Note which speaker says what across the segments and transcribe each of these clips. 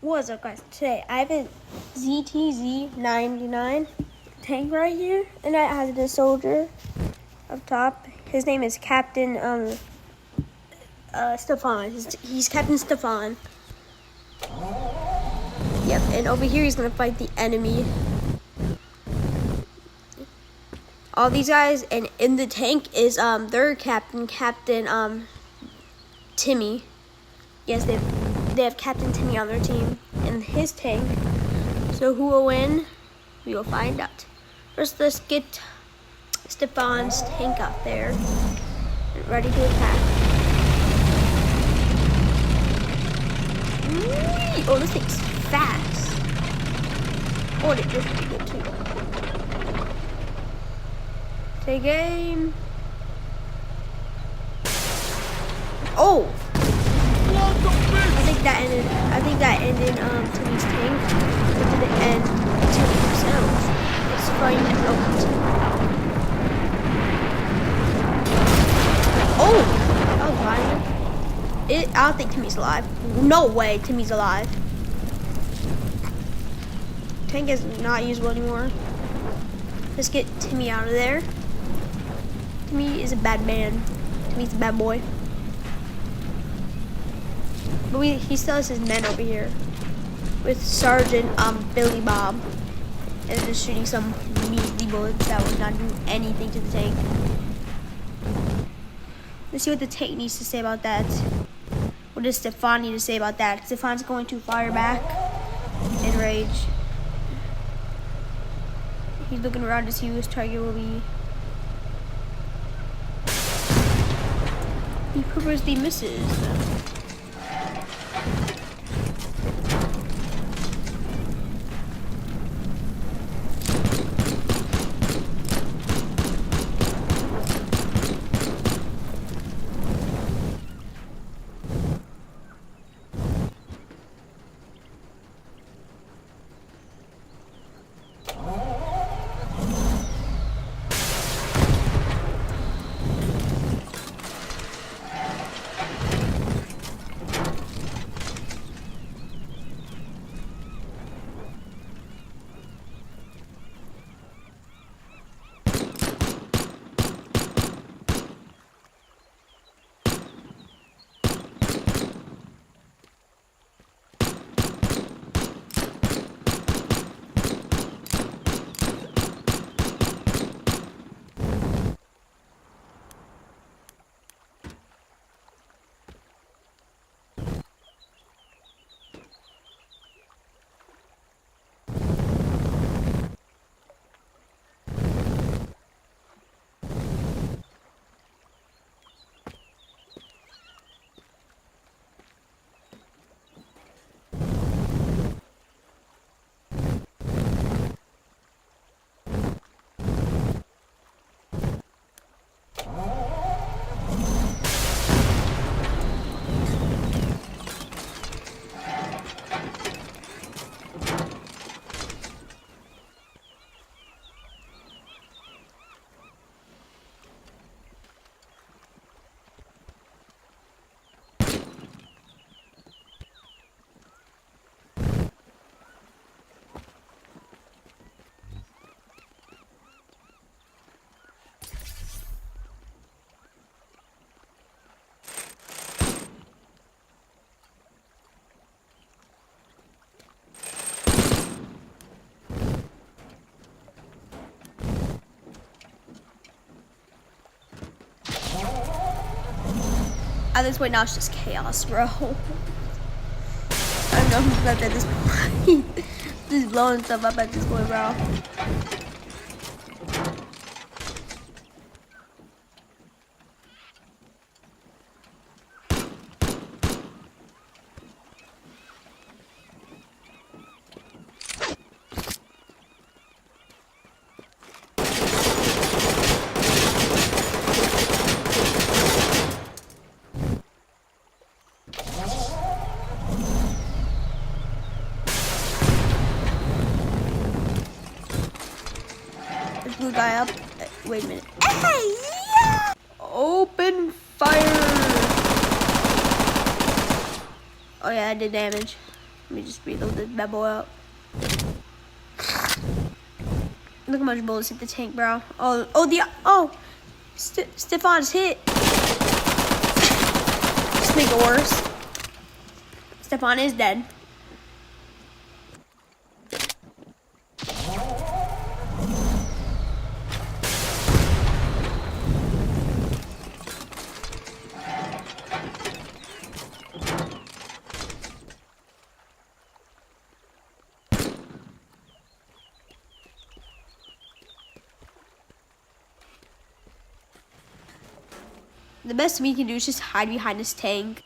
Speaker 1: What's up, guys? Today I have a ZTZ-99 tank right here, and that has a soldier up top. His name is Captain Stefan. He's Captain Stefan. Yep, and over here he's gonna fight the enemy. All these guys, and in the tank is their Captain Timmy. Yes, they have Captain Timmy on their team in his tank. So who will win? We will find out. First, let's get Stefan's tank out there, ready to attack. Whee! Oh, this thing's fast. Oh, this is pretty good too. Take aim. Oh! I think that ended Timmy's tank. But did it end Timmy himself? Let's find out. Oh! That was violent. I don't think Timmy's alive. No way Timmy's alive. Tank is not usable anymore. Let's get Timmy out of there. Timmy is a bad man. Timmy's a bad boy. But he still has his men over here with Sergeant Billy Bob, and just shooting some measly bullets that would not do anything to the tank. Let's see what the tank needs to say about that. What does Stefan need to say about that? Stefan's going to fire back in rage. He's looking around to see who his target will be. He purposely misses. At this point now it's just chaos, bro. I don't know who's left at this point. Just blowing stuff up at this point, bro. Blue guy up. Wait a minute. Hey, yeah! Open fire! Oh yeah, I did damage. Let me just reload this bad boy up. Look how much bullets hit the tank, bro. Stefan's hit. Just make it worse. Stefan is dead. The best we can do is just hide behind this tank.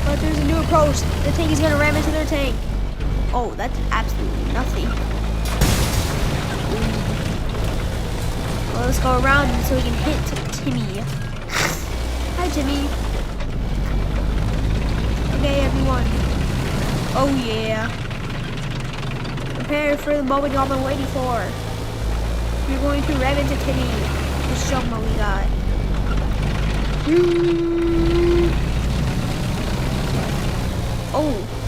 Speaker 1: But there's a new approach. The tank is gonna ram into their tank. Oh, that's absolutely nothing. Well, let's go around so we can hit Timmy. Hi, Timmy. Okay, everyone. Oh, yeah. Prepare for the moment y'all been waiting for. We're going to ram into Timmy. Just show them what we got. Oh.